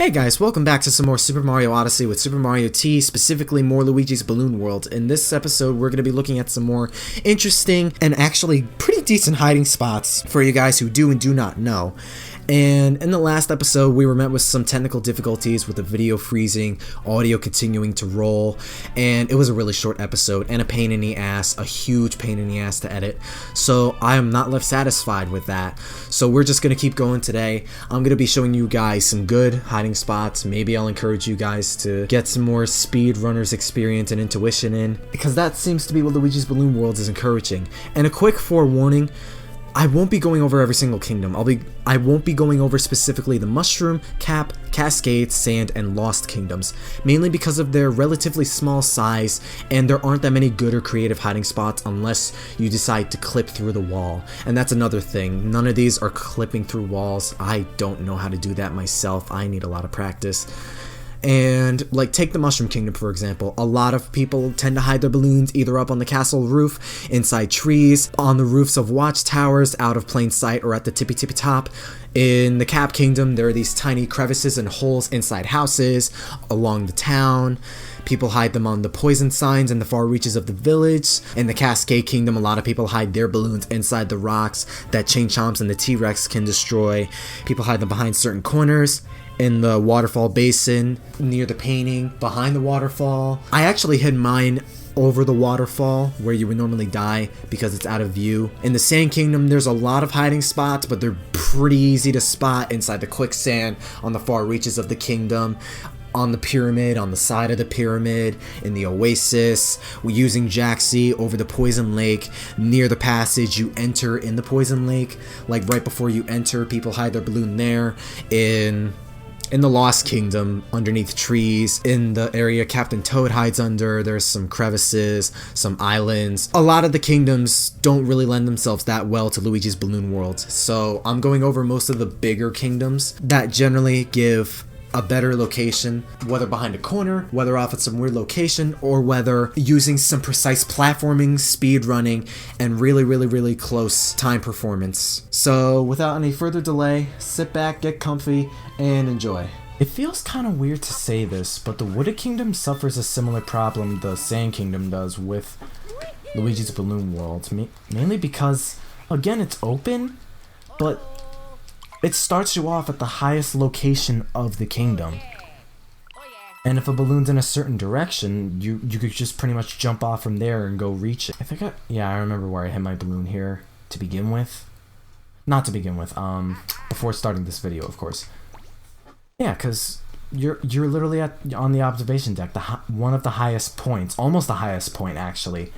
Hey guys, welcome back to some more Super Mario Odyssey with SuperMarioT, specifically more Luigi's Balloon World. In this episode, we're going to be looking at some more interesting and actually pretty decent hiding spots for you guys who do and do not know. And in the last episode, we were met with some technical difficulties with the video freezing, audio continuing to roll, and it was a really short episode and a pain in the ass, a huge pain in the ass to edit. So I am not left satisfied with that. So we're just going to keep going today. I'm going to be showing you guys some good hiding spots. Maybe I'll encourage you guys to get some more speedrunners experience and intuition in, because that seems to be what Luigi's Balloon World is encouraging. And a quick forewarning, I won't be going over every single kingdom. I won't be going over specifically the Mushroom, Cap, Cascade, Sand, and Lost kingdoms, mainly because of their relatively small size, and there aren't that many good or creative hiding spots unless you decide to clip through the wall. And that's another thing. None of these are clipping through walls. I don't know how to do that myself. I need a lot of practice. And like, take the Mushroom Kingdom for example. A lot of people tend to hide their balloons either up on the castle roof, inside trees, on the roofs of watchtowers, out of plain sight, or at the tippy top. In the Cap Kingdom, there are these tiny crevices and holes inside houses, along the town. People hide them on the poison signs in the far reaches of the village. In the Cascade Kingdom, a lot of people hide their balloons inside the rocks that Chain Chomps and the T-Rex can destroy. People hide them behind certain corners. In the waterfall basin, near the painting, behind the waterfall. I actually hid mine over the waterfall where you would normally die because it's out of view. In the Sand Kingdom, there's a lot of hiding spots, but they're pretty easy to spot inside the quicksand, on the far reaches of the kingdom, on the pyramid, on the side of the pyramid, in the oasis, using Jaxie over the poison lake, near the passage you enter in the poison lake. Like right before you enter, people hide their balloon there. In the Lost Kingdom, underneath trees, in the area Captain Toad hides under, there's some crevices, some islands. A lot of the kingdoms don't really lend themselves that well to Luigi's Balloon World, so I'm going over most of the bigger kingdoms that generally give a better location, whether behind a corner, whether off at some weird location, or whether using some precise platforming, speed running, and really close time performance. So without any further delay, sit back, get comfy, and enjoy. It feels kind of weird to say this, but the Wooded Kingdom suffers a similar problem the Sand Kingdom does with Luigi's Balloon World, mainly because, again, it's open, but it starts you off at the highest location of the kingdom. And if a balloon's in a certain direction, you could just pretty much jump off from there and go reach it. I remember where I hit my balloon here to begin with. Not to begin with, before starting this video, of course. Yeah, because you're literally on the observation deck, one of the highest points, almost the highest point actually.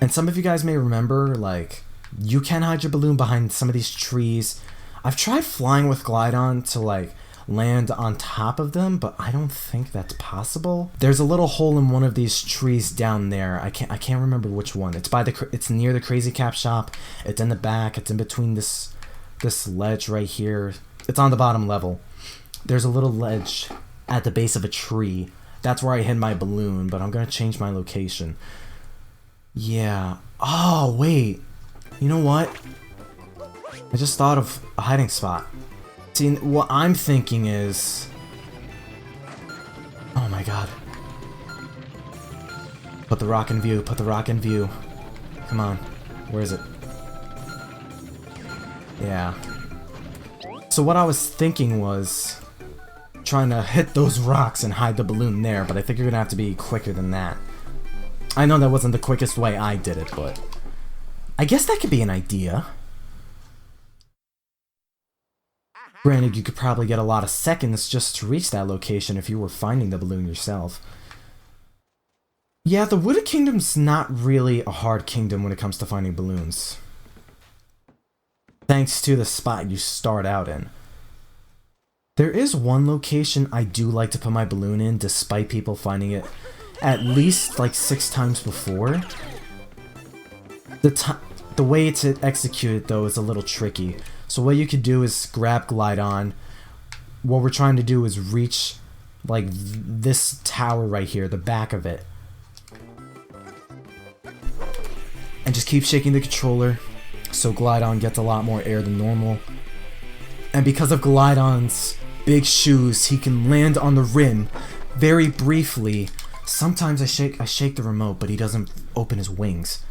And some of you guys may remember, like, you can hide your balloon behind some of these trees. I've tried flying with Glide-On to like land on top of them, but I don't think that's possible. There's a little hole in one of these trees down there. I can't remember which one. It's near the Crazy Cap shop. It's in the back. It's in between this ledge right here. It's on the bottom level. There's a little ledge at the base of a tree. That's where I hid my balloon, but I'm gonna change my location. Yeah. Oh, wait. You know what? I just thought of a hiding spot. See, what I'm thinking is... Oh my god. Put the rock in view, put the rock in view. Come on. Where is it? Yeah. So what I was thinking was trying to hit those rocks and hide the balloon there, but I think you're gonna have to be quicker than that. I know that wasn't the quickest way I did it, but I guess that could be an idea. Granted, you could probably get a lot of seconds just to reach that location if you were finding the balloon yourself. Yeah, the Wooded Kingdom's not really a hard kingdom when it comes to finding balloons, thanks to the spot you start out in. There is one location I do like to put my balloon in, despite people finding it at least like 6 times before. The way to execute it, though, is a little tricky. So what you could do is grab Glide-On. What we're trying to do is reach, like, this tower right here, the back of it. And just keep shaking the controller so Glide-On gets a lot more air than normal. And because of Glidon's big shoes, he can land on the rim very briefly. Sometimes I shake the remote, but he doesn't open his wings.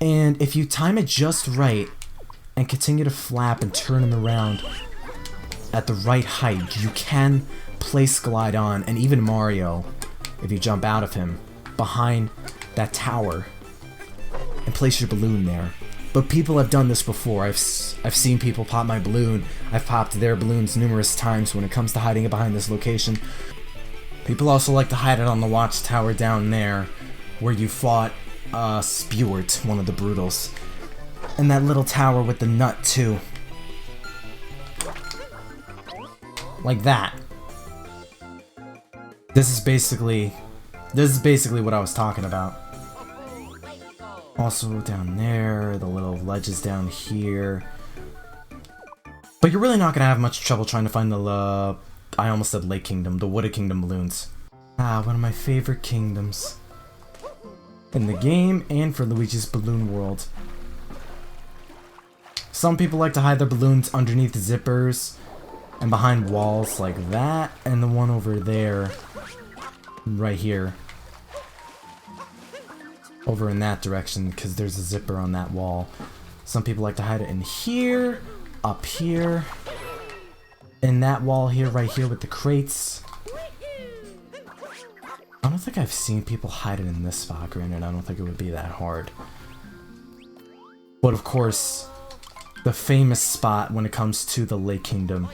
And if you time it just right and continue to flap and turn him around at the right height, you can place Glidon and even Mario, if you jump out of him, behind that tower and place your balloon there. But people have done this before. I've seen people pop my balloon. I've popped their balloons numerous times when it comes to hiding it behind this location. People also like to hide it on the watchtower down there where you fought Spewart, one of the Brutals. And that little tower with the nut too. Like that. This is basically what I was talking about. Also down there, the little ledges down here. But you're really not gonna have much trouble trying to find the, I almost said Lake Kingdom, the Wooded Kingdom balloons. Ah, one of my favorite kingdoms in the game and for Luigi's Balloon World. Some people like to hide their balloons underneath the zippers and behind walls like that, and the one over there, right here. Over in that direction, because there's a zipper on that wall. Some people like to hide it in here, up here, in that wall here, right here with the crates. I don't think I've seen people hide it in this spot, granted, I don't think it would be that hard. But of course, the famous spot when it comes to the Lake Kingdom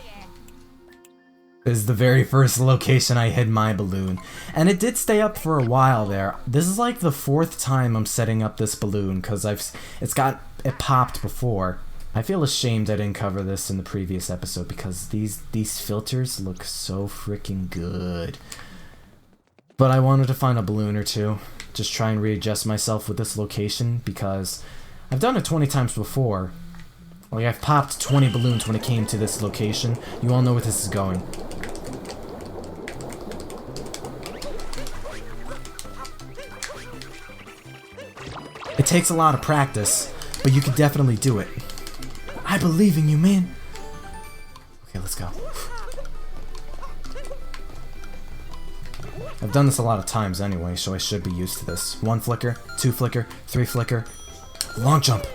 is the very first location I hid my balloon. And it did stay up for a while there. This is like the 4th time I'm setting up this balloon, because it popped before. I feel ashamed I didn't cover this in the previous episode, because these filters look so freaking good. But I wanted to find a balloon or two. Just try and readjust myself with this location, because I've done it 20 times before. Like, I've popped 20 balloons when it came to this location. You all know where this is going. It takes a lot of practice, but you can definitely do it. I believe in you, man. Okay, let's go. I've done this a lot of times anyway, so I should be used to this. 1 flicker, 2 flicker, 3 flicker. Long jump.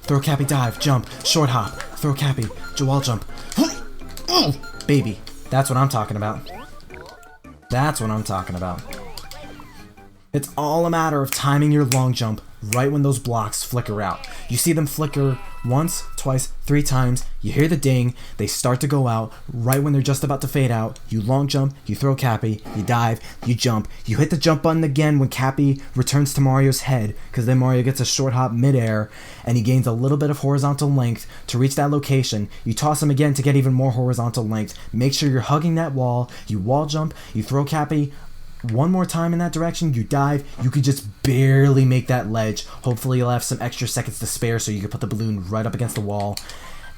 Throw cappy dive, jump, short hop, throw cappy, wall jump. Baby, that's what I'm talking about. That's what I'm talking about. It's all a matter of timing your long jump right when those blocks flicker out. You see them flicker once, twice, 3 times, you hear the ding, they start to go out, right when they're just about to fade out, you long jump, you throw Cappy, you dive, you jump, you hit the jump button again when Cappy returns to Mario's head, because then Mario gets a short hop midair, and he gains a little bit of horizontal length to reach that location, you toss him again to get even more horizontal length, make sure you're hugging that wall, you wall jump, you throw Cappy, one more time in that direction, you dive, you could just barely make that ledge. Hopefully you'll have some extra seconds to spare so you can put the balloon right up against the wall.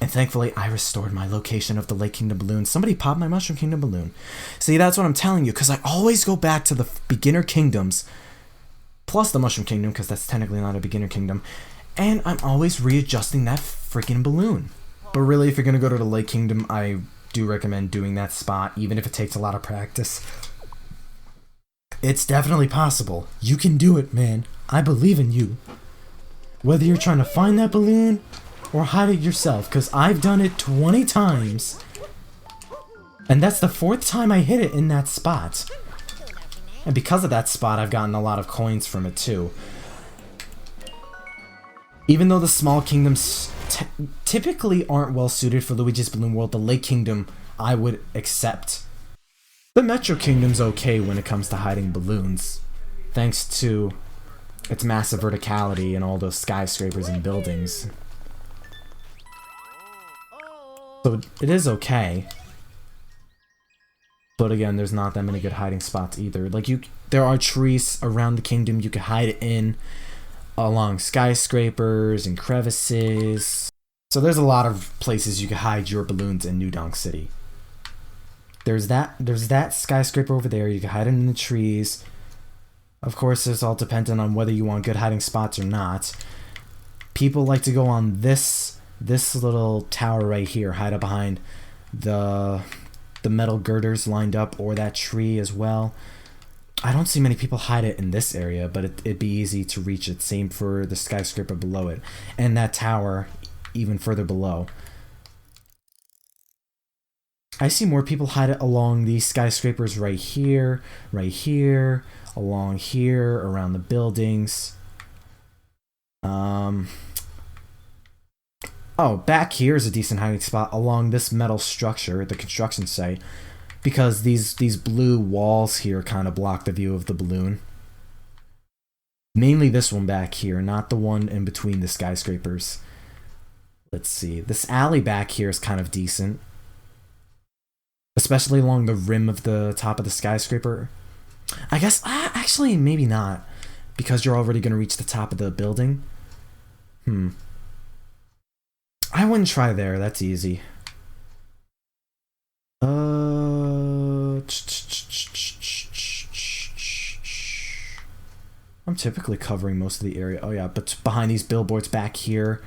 And thankfully, I restored my location of the Lake Kingdom balloon. Somebody popped my Mushroom Kingdom balloon. See, that's what I'm telling you, because I always go back to the beginner kingdoms, plus the Mushroom Kingdom, because that's technically not a beginner kingdom, and I'm always readjusting that freaking balloon. But really, if you're going to go to the Lake Kingdom, I do recommend doing that spot, even if it takes a lot of practice. It's definitely possible. You can do it, man. I believe in you. Whether you're trying to find that balloon or hide it yourself, because I've done it 20 times. And that's the 4th time I hit it in that spot. And because of that spot, I've gotten a lot of coins from it too. Even though the small kingdoms typically aren't well suited for Luigi's Balloon World, the Lake Kingdom I would accept. The Metro Kingdom's okay when it comes to hiding balloons, thanks to its massive verticality and all those skyscrapers and buildings. So it is okay. But again, there's not that many good hiding spots either. Like, there are trees around the kingdom you can hide it in, along skyscrapers and crevices. So there's a lot of places you can hide your balloons in New Donk City. There's that skyscraper over there, you can hide it in the trees. Of course, it's all dependent on whether you want good hiding spots or not. People like to go on this this little tower right here, hide up behind the metal girders lined up, or that tree as well. I don't see many people hide it in this area, but it'd be easy to reach it. Same for the skyscraper below it, and that tower even further below. I see more people hide it along these skyscrapers right here, along here, around the buildings. Oh, back here is a decent hiding spot along this metal structure, the construction site, because these blue walls here kind of block the view of the balloon. Mainly this one back here, not the one in between the skyscrapers. Let's see. This alley back here is kind of decent, especially along the rim of the top of the skyscraper. I guess, actually, maybe not, because you're already going to reach the top of the building. I wouldn't try there, that's easy. I'm typically covering most of the area. Oh yeah, but behind these billboards back here,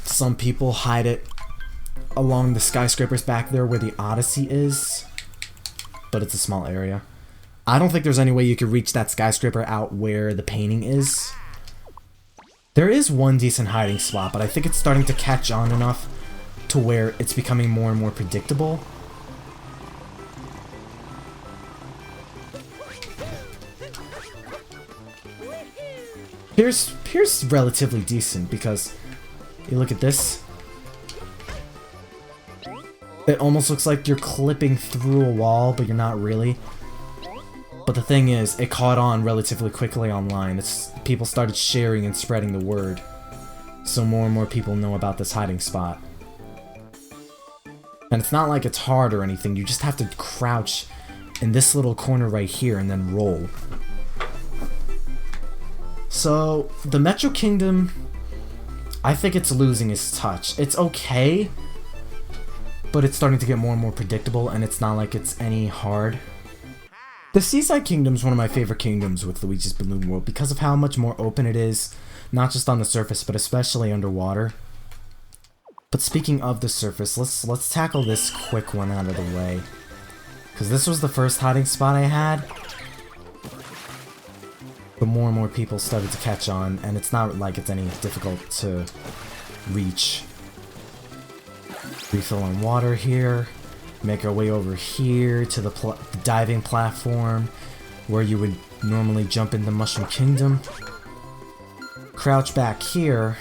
some people hide it along the skyscrapers back there where the Odyssey is, but it's a small area. I don't think there's any way you could reach that skyscraper out where the painting is. There is one decent hiding spot, but I think it's starting to catch on enough to where it's becoming more and more predictable. Here's relatively decent because you look at this. It almost looks like you're clipping through a wall, but you're not really. But the thing is, it caught on relatively quickly online. People started sharing and spreading the word. So more and more people know about this hiding spot. And it's not like it's hard or anything, you just have to crouch in this little corner right here and then roll. So, the Metro Kingdom, I think it's losing its touch. It's okay, but it's starting to get more and more predictable, and it's not like it's any hard. The Seaside Kingdom is one of my favorite kingdoms with Luigi's Balloon World because of how much more open it is, not just on the surface, but especially underwater. But speaking of the surface, let's tackle this quick one out of the way, because this was the first hiding spot I had. But more and more people started to catch on, and it's not like it's any difficult to reach. Refill on water here. Make our way over here to the diving platform where you would normally jump into Mushroom Kingdom. Crouch back here.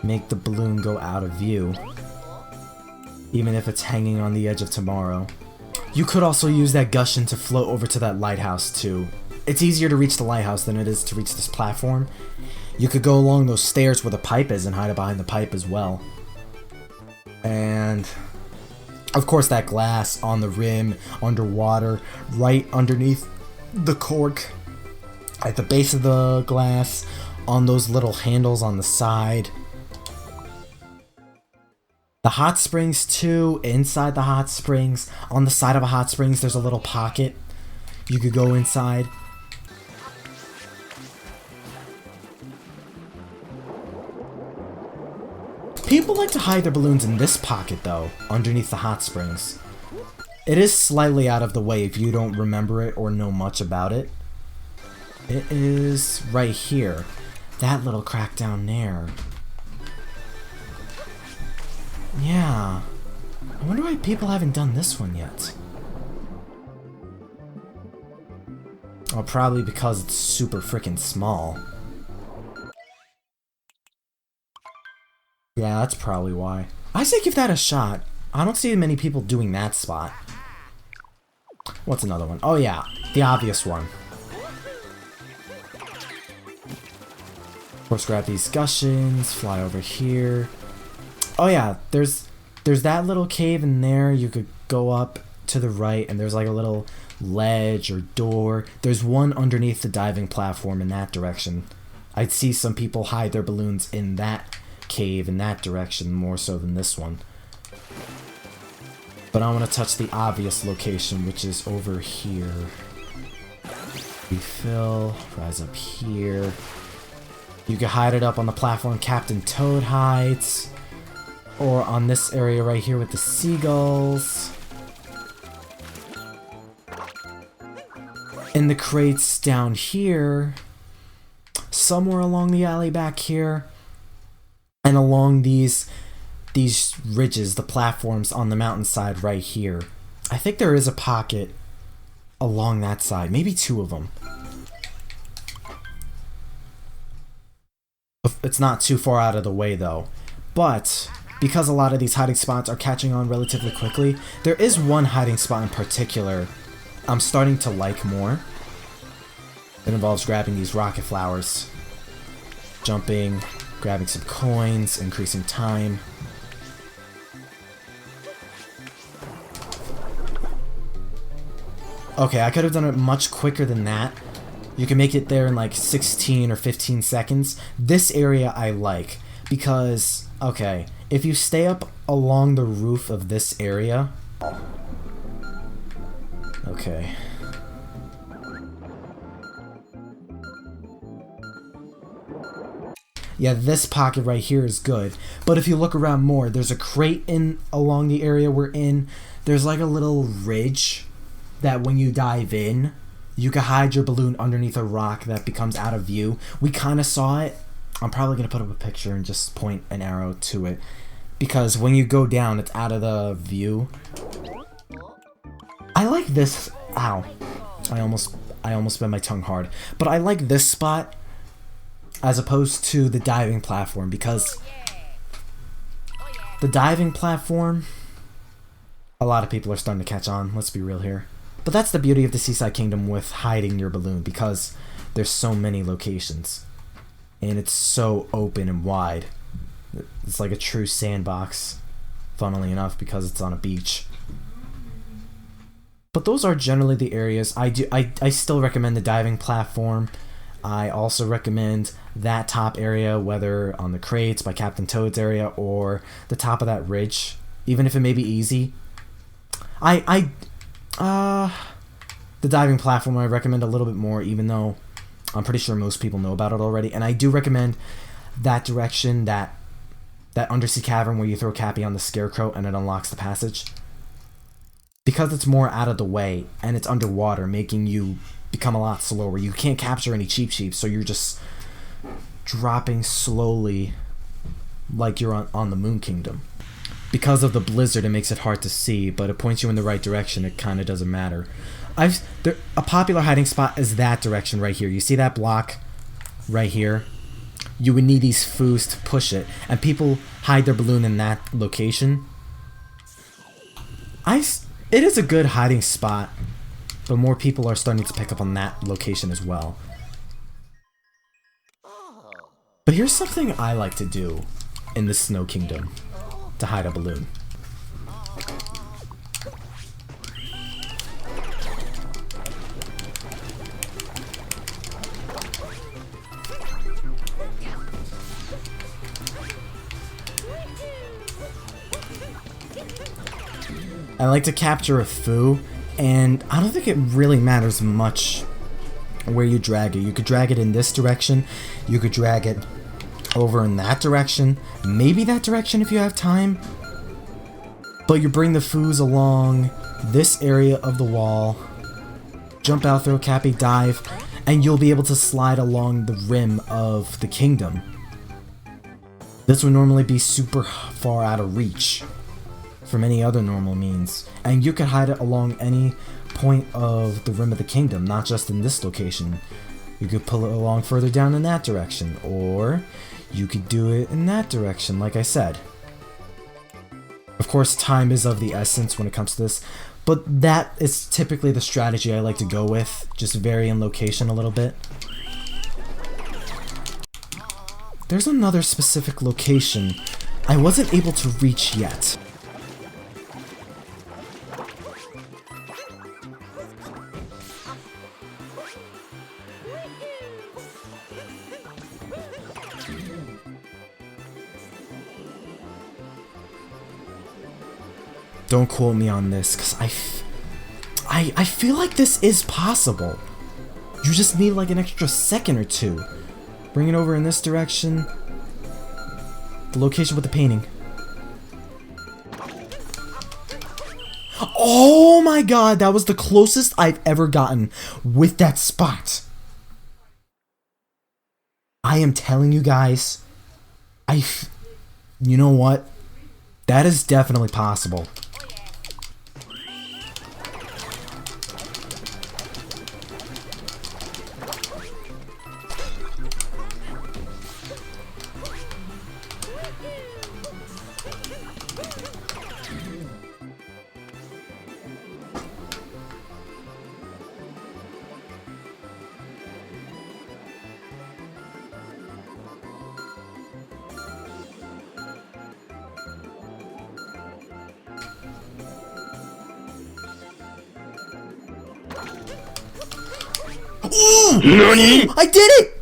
Make the balloon go out of view, even if it's hanging on the edge of tomorrow. You could also use that Gushin to float over to that lighthouse too. It's easier to reach the lighthouse than it is to reach this platform. You could go along those stairs where the pipe is and hide behind the pipe as well. And of course that glass on the rim, underwater, right underneath the cork, at the base of the glass, on those little handles on the side. The hot springs too, inside the hot springs, on the side of a hot springs there's a little pocket. You could go inside. People like to hide their balloons in this pocket though, underneath the hot springs. It is slightly out of the way if you don't remember it or know much about it. It is right here. That little crack down there. Yeah. I wonder why people haven't done this one yet. Oh, probably because it's super freaking small. Yeah, that's probably why. I say give that a shot. I don't see many people doing that spot. What's another one? Oh yeah, the obvious one. Of course, grab these Gushins, fly over here. Oh yeah, there's that little cave in there. You could go up to the right, and there's like a little ledge or door. There's one underneath the diving platform in that direction. I'd see some people hide their balloons in that cave in that direction more so than this one. But I want to touch the obvious location, which is over here. Refill, rise up here. You can hide it up on the platform Captain Toad hides, or on this area right here with the seagulls. In the crates down here, somewhere along the alley back here, and along these ridges, the platforms on the mountainside right here. I think there is a pocket along that side, maybe two of them. It's not too far out of the way though, but because a lot of these hiding spots are catching on relatively quickly, there is one hiding spot in particular I'm starting to like more. It involves grabbing these rocket flowers, jumping, grabbing some coins, increasing time. Okay, I could have done it much quicker than that. You can make it there in like 16 or 15 seconds. This area I like because, okay, if you stay up along the roof of this area... Okay. Yeah, this pocket right here is good. But if you look around more, there's a crate in along the area we're in. There's like a little ridge that when you dive in, you can hide your balloon underneath a rock that becomes out of view. We kind of saw it. I'm probably going to put up a picture and just point an arrow to it. Because when you go down, it's out of the view. I like this. Ow. I almost bit my tongue hard. But I like this spot as opposed to the diving platform. Because the diving platform, a lot of people are starting to catch on. Let's be real here. But that's the beauty of the Seaside Kingdom with hiding your balloon, because there's so many locations. And it's so open and wide. It's like a true sandbox, funnily enough, because it's on a beach. But those are generally the areas. I still recommend the diving platform. I also recommend that top area, whether on the crates by Captain Toad's area or the top of that ridge, even if it may be easy. The diving platform I recommend a little bit more, even though I'm pretty sure most people know about it already. And I do recommend that direction, that undersea cavern where you throw Cappy on the scarecrow and it unlocks the passage. Because it's more out of the way and it's underwater, making you become a lot slower. You can't capture any cheap sheep, so you're just dropping slowly like you're on the Moon Kingdom. Because of the blizzard, it makes it hard to see, but it points you in the right direction. It kind of doesn't matter. A popular hiding spot is that direction right here. You see that block right here? You would need these foos to push it, and people hide their balloon in that location. It is a good hiding spot, but more people are starting to pick up on that location as well. But here's something I like to do in the Snow Kingdom to hide a balloon. I like to capture a foo, and I don't think it really matters much where you drag it. You could drag it in this direction, you could drag it over in that direction, maybe that direction if you have time. But you bring the foos along this area of the wall, jump out, throw Cappy, dive, and you'll be able to slide along the rim of the kingdom. This would normally be super far out of reach from any other normal means, and you can hide it along any point of the rim of the kingdom, not just in this location. You could pull it along further down in that direction, or you could do it in that direction, like I said. Of course, time is of the essence when it comes to this, but that is typically the strategy I like to go with, just vary in location a little bit. There's another specific location I wasn't able to reach yet. Don't quote me on this, because I feel like this is possible. You just need like an extra second or two. Bring it over in this direction. The location with the painting. Oh my god, that was the closest I've ever gotten with that spot. I am telling you guys, you know what? That is definitely possible. NANI?! I did it!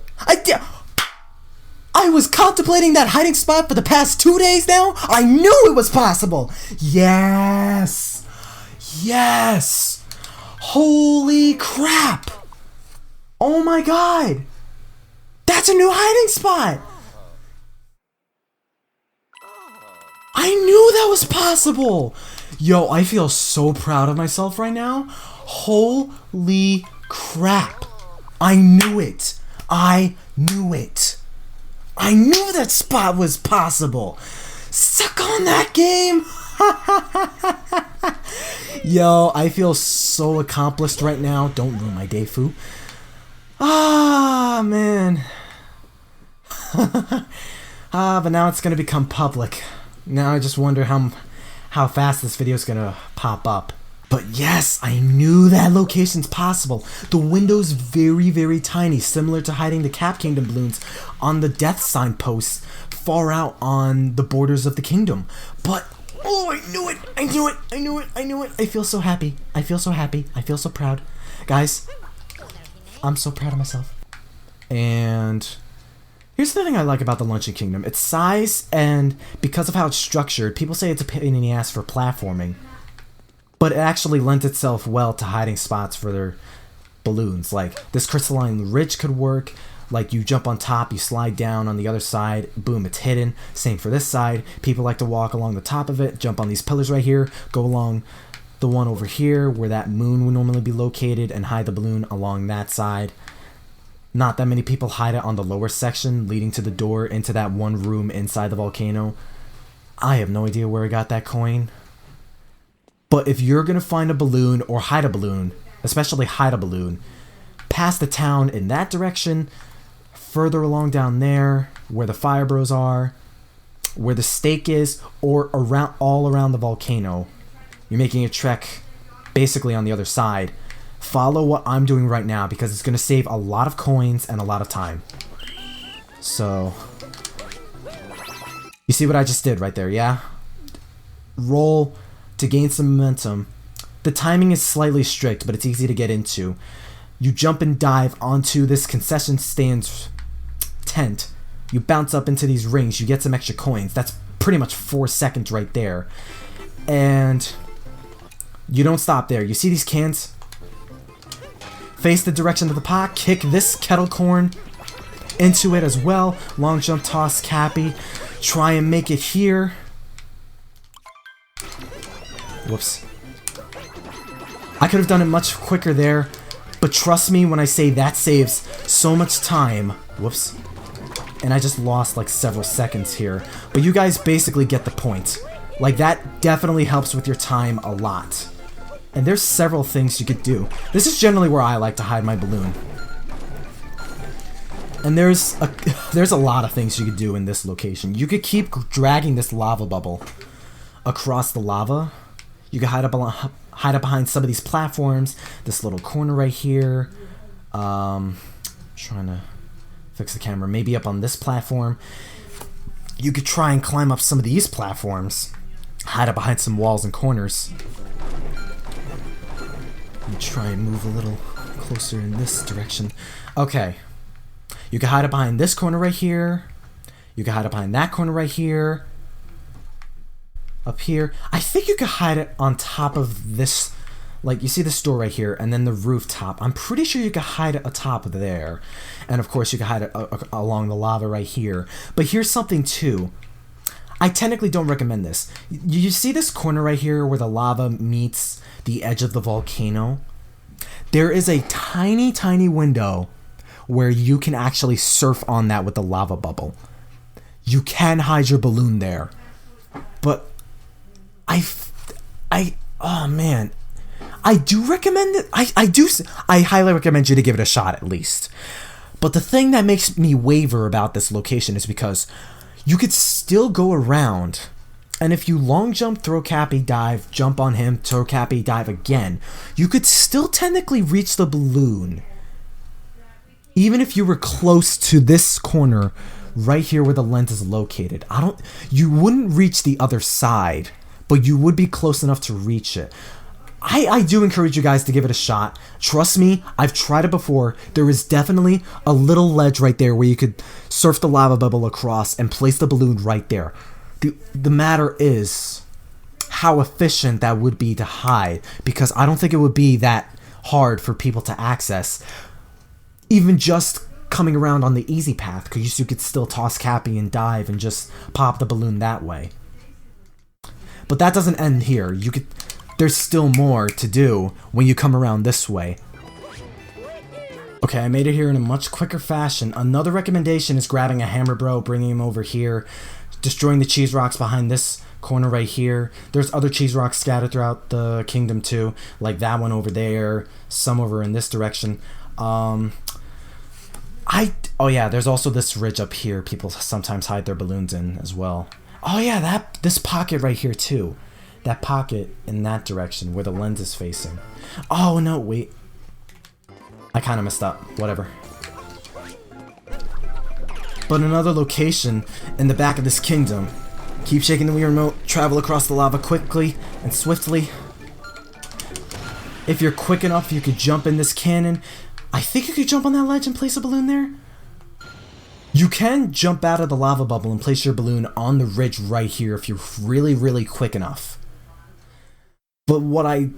I was contemplating that hiding spot for the past 2 days now. I knew it was possible. Yes. Yes. Holy crap. Oh my god. That's a new hiding spot. I knew that was possible. Yo, I feel so proud of myself right now. Holy crap. I knew it. I knew it. I knew that spot was possible. Suck on that game. Yo, I feel so accomplished right now. Don't ruin my day, foo. Ah, man. But now it's gonna become public. Now I just wonder how fast this video is gonna pop up. But yes, I knew that location's possible. The window's very, very tiny, similar to hiding the Cap Kingdom balloons on the death sign posts far out on the borders of the kingdom. But, oh, I knew it! I knew it! I knew it! I knew it! I feel so happy. I feel so happy. I feel so proud. Guys, I'm so proud of myself. And here's the thing I like about the Luncheon Kingdom. Its size, and because of how it's structured, people say it's a pain in the ass for platforming. But it actually lent itself well to hiding spots for their balloons. Like, this crystalline ridge could work. Like, you jump on top, you slide down on the other side, boom, it's hidden. Same for this side. People like to walk along the top of it, jump on these pillars right here, go along the one over here where that moon would normally be located, and hide the balloon along that side. Not that many people hide it on the lower section leading to the door into that one room inside the volcano. I have no idea where I got that coin. But if you're going to find a balloon or hide a balloon, especially hide a balloon, past the town in that direction, further along down there, where the fire bros are, where the stake is, or around all around the volcano, you're making a trek basically on the other side. Follow what I'm doing right now because it's going to save a lot of coins and a lot of time. So, you see what I just did right there, yeah? Roll to gain some momentum. The timing is slightly strict, but it's easy to get into. You jump and dive onto this concession stand's tent. You bounce up into these rings. You get some extra coins. That's pretty much 4 seconds right there. And you don't stop there. You see these cans? Face the direction of the pot. Kick this kettle corn into it as well. Long jump toss Cappy. Try and make it here. Whoops. I could have done it much quicker there, but trust me when I say that saves so much time. Whoops. And I just lost like several seconds here. But you guys basically get the point. Like, that definitely helps with your time a lot. And there's several things you could do. This is generally where I like to hide my balloon. And there's a lot of things you could do in this location. You could keep dragging this lava bubble across the lava. You can hide up behind some of these platforms. This little corner right here. Trying to fix the camera. Maybe up on this platform. You could try and climb up some of these platforms. Hide up behind some walls and corners. And try and move a little closer in this direction. Okay. You can hide up behind this corner right here. You can hide up behind that corner right here. Up here. I think you could hide it on top of this like, you see the store right here, and then the rooftop. I'm pretty sure you could hide it atop there. And of course, you could hide it along the lava right here. But here's something too. I technically don't recommend this. You see this corner right here where the lava meets the edge of the volcano? There is a tiny, tiny window where you can actually surf on that with the lava bubble. You can hide your balloon there. But oh man, I do recommend it. I highly recommend you to give it a shot at least. But the thing that makes me waver about this location is because you could still go around, and if you long jump, throw Cappy, dive, jump on him, throw Cappy, dive again, you could still technically reach the balloon. Even if you were close to this corner right here where the lens is located. You wouldn't reach the other side, but you would be close enough to reach it. I do encourage you guys to give it a shot. Trust me, I've tried it before. There is definitely a little ledge right there where you could surf the lava bubble across and place the balloon right there. The matter is how efficient that would be to hide, because I don't think it would be that hard for people to access. Even just coming around on the easy path, because you could still toss Cappy and dive and just pop the balloon that way. But that doesn't end here. There's still more to do when you come around this way. Okay, I made it here in a much quicker fashion. Another recommendation is grabbing a hammer bro, bringing him over here, destroying the cheese rocks behind this corner right here. There's other cheese rocks scattered throughout the kingdom too, like that one over there, some over in this direction. Oh yeah, there's also this ridge up here people sometimes hide their balloons in as well. Oh yeah, this pocket right here too. That pocket in that direction where the lens is facing. Oh no, wait. I kind of messed up. Whatever. But another location in the back of this kingdom. Keep shaking the Wii remote. Travel across the lava quickly and swiftly. If you're quick enough, you could jump in this cannon. I think you could jump on that ledge and place a balloon there. You can jump out of the lava bubble and place your balloon on the ridge right here if you're really, really quick enough. But what I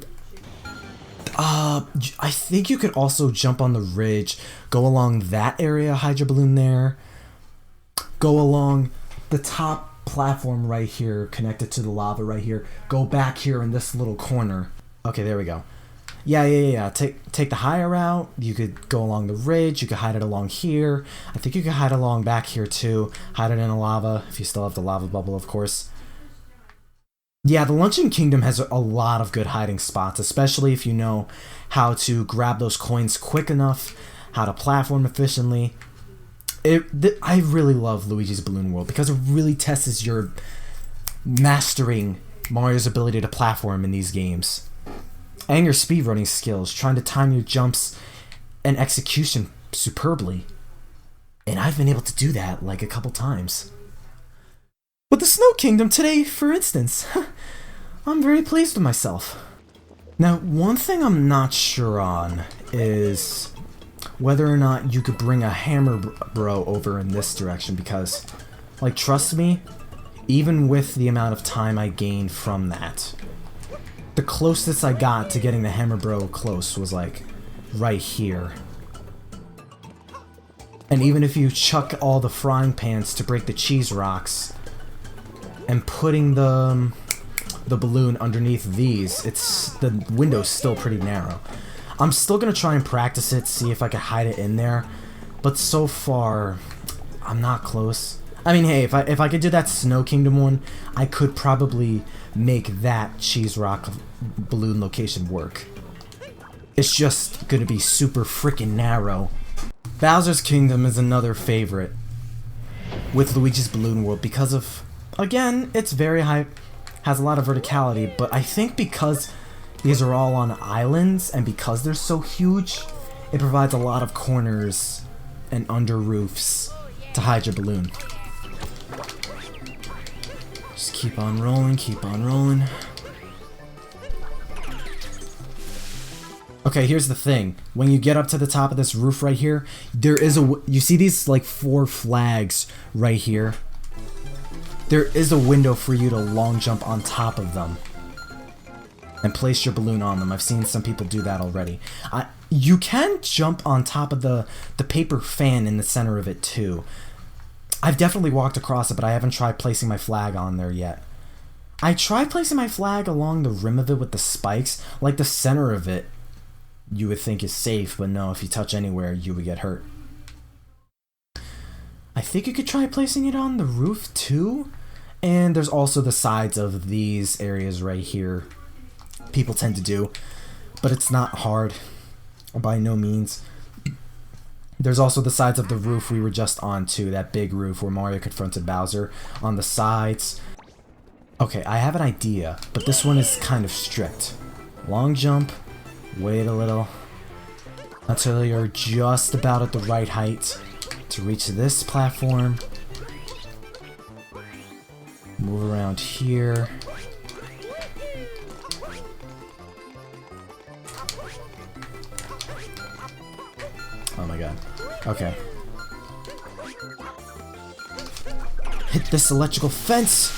think you could also jump on the ridge, go along that area, hide your balloon there, go along the top platform right here, connected to the lava right here, go back here in this little corner. Okay, there we go. Yeah. Take the higher route. You could go along the ridge. You could hide it along here. I think you could hide along back here too. Hide it in the lava, if you still have the lava bubble, of course. Yeah, the Luncheon Kingdom has a lot of good hiding spots, especially if you know how to grab those coins quick enough, how to platform efficiently. I really love Luigi's Balloon World because it really tests your mastering Mario's ability to platform in these games. And your speedrunning skills, trying to time your jumps and execution superbly. And I've been able to do that like a couple times. With the Snow Kingdom today, for instance, I'm very pleased with myself. Now, one thing I'm not sure on is whether or not you could bring a hammer bro over in this direction, because, like, trust me, even with the amount of time I gained from that, the closest I got to getting the hammer bro close was, like, right here. And even if you chuck all the frying pans to break the cheese rocks, and putting the balloon underneath these, the window's still pretty narrow. I'm still gonna try and practice it, see if I can hide it in there, but so far, I'm not close. I mean, hey, if I could do that Snow Kingdom one, I could probably make that cheese rock balloon location work. It's just gonna be super freaking narrow. Bowser's Kingdom is another favorite with Luigi's Balloon World because of, again, it's very high, has a lot of verticality, but I think because these are all on islands and because they're so huge, it provides a lot of corners and under roofs to hide your balloon. Just keep on rolling, keep on rolling. Okay, here's the thing. When you get up to the top of this roof right here, there is you see these like 4 flags right here? There is a window for you to long jump on top of them. and place your balloon on them. I've seen some people do that already. You can jump on top of the paper fan in the center of it too. I've definitely walked across it, but I haven't tried placing my flag on there yet. I tried placing my flag along the rim of it with the spikes. Like the center of it, you would think is safe, but no, if you touch anywhere, you would get hurt. I think you could try placing it on the roof too. And there's also the sides of these areas right here. People tend to do, but it's not hard by no means. There's also the sides of the roof we were just on too, that big roof where Mario confronted Bowser. On the sides. Okay, I have an idea, but this one is kind of strict. Long jump, wait a little until you're just about at the right height to reach this platform. Move around here. Oh my god. Okay. Hit this electrical fence.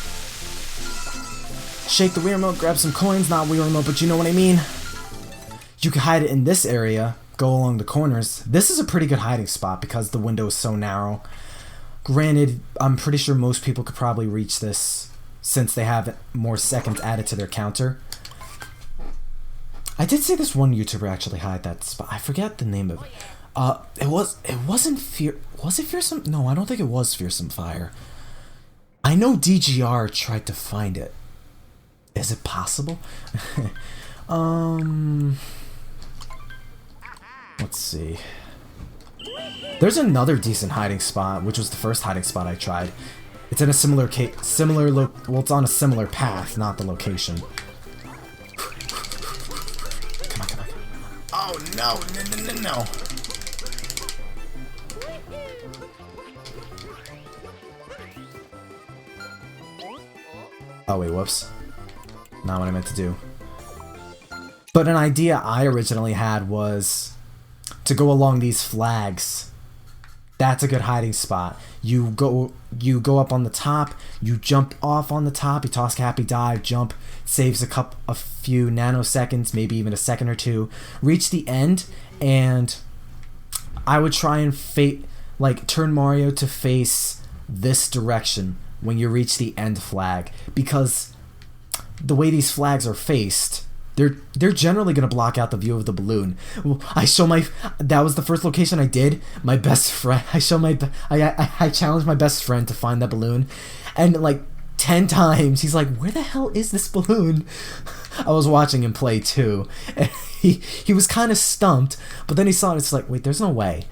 Shake the Wii remote, grab some coins. Not Wii remote, but you know what I mean. You can hide it in this area. Go along the corners. This is a pretty good hiding spot because the window is so narrow. Granted, I'm pretty sure most people could probably reach this since they have more seconds added to their counter. I did see this one YouTuber actually hide that spot. I forget the name of it. Was it Fearsome? No, I don't think it was Fearsome Fire. I know DGR tried to find it. Is it possible? Let's see. There's another decent hiding spot, which was the first hiding spot I tried. It's in a well, it's on a similar path, not the location. Come on, come on. Oh no, no. Oh wait, whoops. Not what I meant to do. But an idea I originally had was to go along these flags. That's a good hiding spot. You go up on the top, you jump off on the top, you toss Cappy, dive, jump, saves a few nanoseconds, maybe even a second or two. Reach the end, and I would try and turn Mario to face this direction when you reach the end flag, because the way these flags are faced, they're generally gonna block out the view of the balloon. That was the first location I did. My best friend, I challenged my best friend to find that balloon, and like 10 times he's like, "Where the hell is this balloon?" I was watching him play too, and he was kind of stumped, but then he saw it. It's like, wait, there's no way.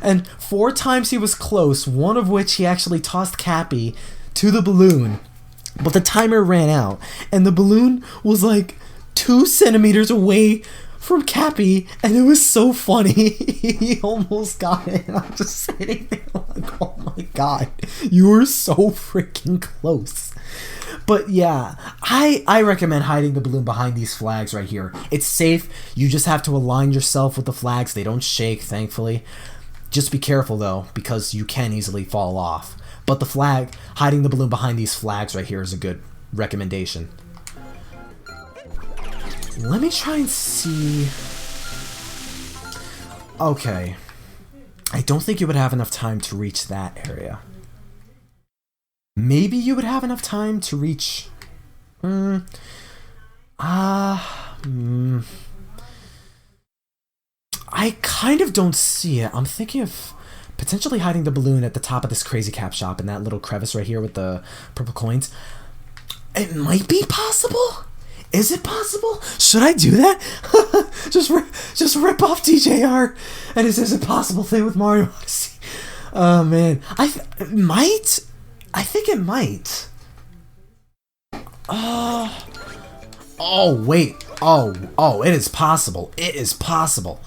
And 4 times he was close. One of which he actually tossed Cappy to the balloon. But the timer ran out, and the balloon was like 2 centimeters away from Cappy, and it was so funny. He almost got it, and I'm just sitting there like, oh my god, you were so freaking close. But yeah, I recommend hiding the balloon behind these flags right here. It's safe. You just have to align yourself with the flags. They don't shake, thankfully. Just be careful, though, because you can easily fall off. But hiding the balloon behind these flags right here is a good recommendation. Let me try and see. Okay. I don't think you would have enough time to reach that area. Maybe you would have enough time to reach... I kind of don't see it. I'm thinking of potentially hiding the balloon at the top of this Crazy Cap shop in that little crevice right here with the purple coins. It might be possible. Is it possible? Should I do that? just rip off DJR and is this a possible thing with Mario Odyssey? Oh man, it might. I think it might. Oh wait. Oh, it is possible. It is possible.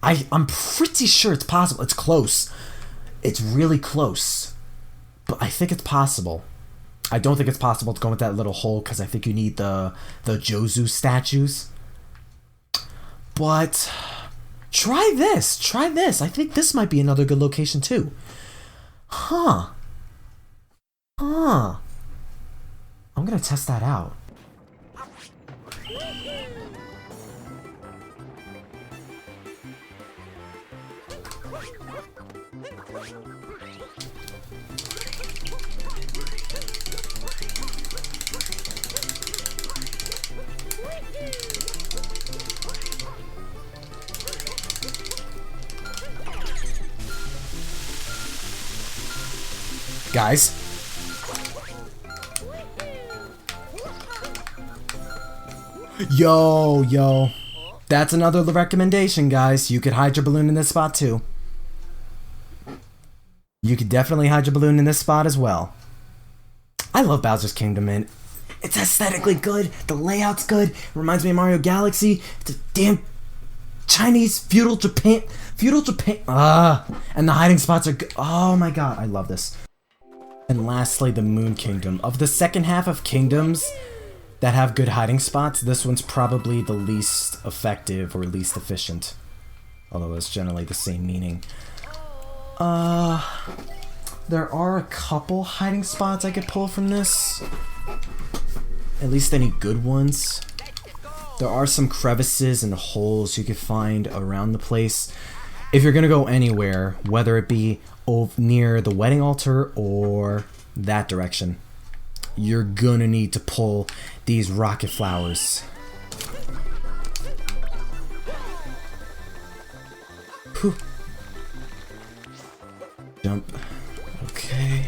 I'm pretty sure it's possible. It's close. It's really close. But I think it's possible. I don't think it's possible to go with that little hole because I think you need the Jozu statues. But try this. Try this. I think this might be another good location too. Huh. I'm gonna test that out. Guys. Yo. That's another recommendation, guys. You could hide your balloon in this spot, too. You could definitely hide your balloon in this spot as well. I love Bowser's Kingdom, man. It's aesthetically good. The layout's good. It reminds me of Mario Galaxy. It's a damn Chinese feudal Japan. And the hiding spots are good. Oh my god, I love this. And lastly, the Moon Kingdom. Of the second half of Kingdoms that have good hiding spots, this one's probably the least effective or least efficient. Although it's generally the same meaning. There are a couple hiding spots I could pull from this. At least any good ones. There are some crevices and holes you could find around the place. If you're gonna go anywhere, whether it be near the wedding altar or that direction, you're gonna need to pull these rocket flowers. Whew. Jump. Okay.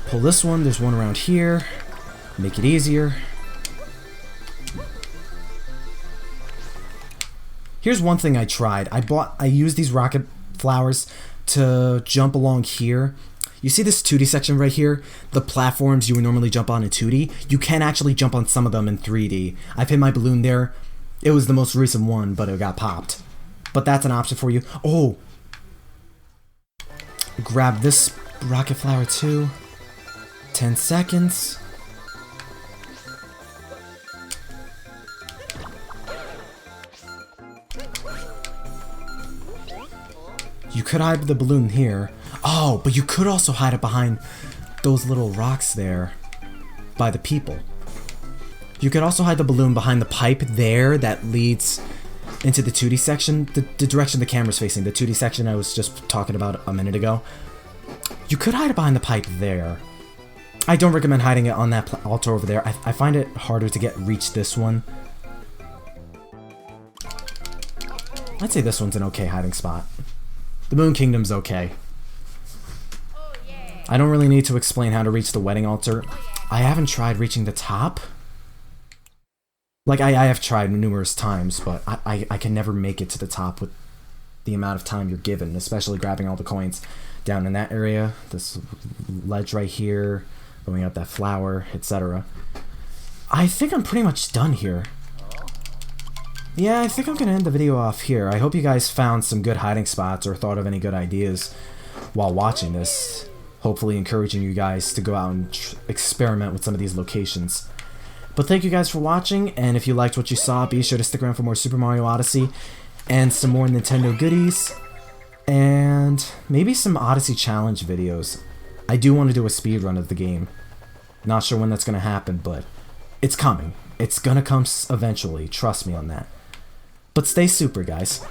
Pull this one. There's one around here. Make it easier. Here's one thing I tried. I used these rocket flowers to jump along here. You see this 2D section right here? The platforms you would normally jump on in 2D, you can actually jump on some of them in 3D. I've hit my balloon there. It was the most recent one, but it got popped. But that's an option for you. Oh! Grab this rocket flower too. 10 seconds. You could hide the balloon here. Oh, but you could also hide it behind those little rocks there by the people. You could also hide the balloon behind the pipe there that leads into the 2D section, the direction the camera's facing, the 2D section I was just talking about a minute ago. You could hide it behind the pipe there. I don't recommend hiding it on that altar over there. I find it harder to reach this one. I'd say this one's an okay hiding spot. The Moon Kingdom's okay. I don't really need to explain how to reach the wedding altar. I haven't tried reaching the top. Like, I have tried numerous times, but I can never make it to the top with the amount of time you're given, especially grabbing all the coins down in that area, this ledge right here, going up that flower, etc. I think I'm pretty much done here. Yeah, I think I'm going to end the video off here. I hope you guys found some good hiding spots or thought of any good ideas while watching this. Hopefully encouraging you guys to go out and experiment with some of these locations. But thank you guys for watching, and if you liked what you saw, be sure to stick around for more Super Mario Odyssey and some more Nintendo goodies, and maybe some Odyssey challenge videos. I do want to do a speedrun of the game. Not sure when that's going to happen, but it's coming. It's going to come eventually, trust me on that. But stay super, guys.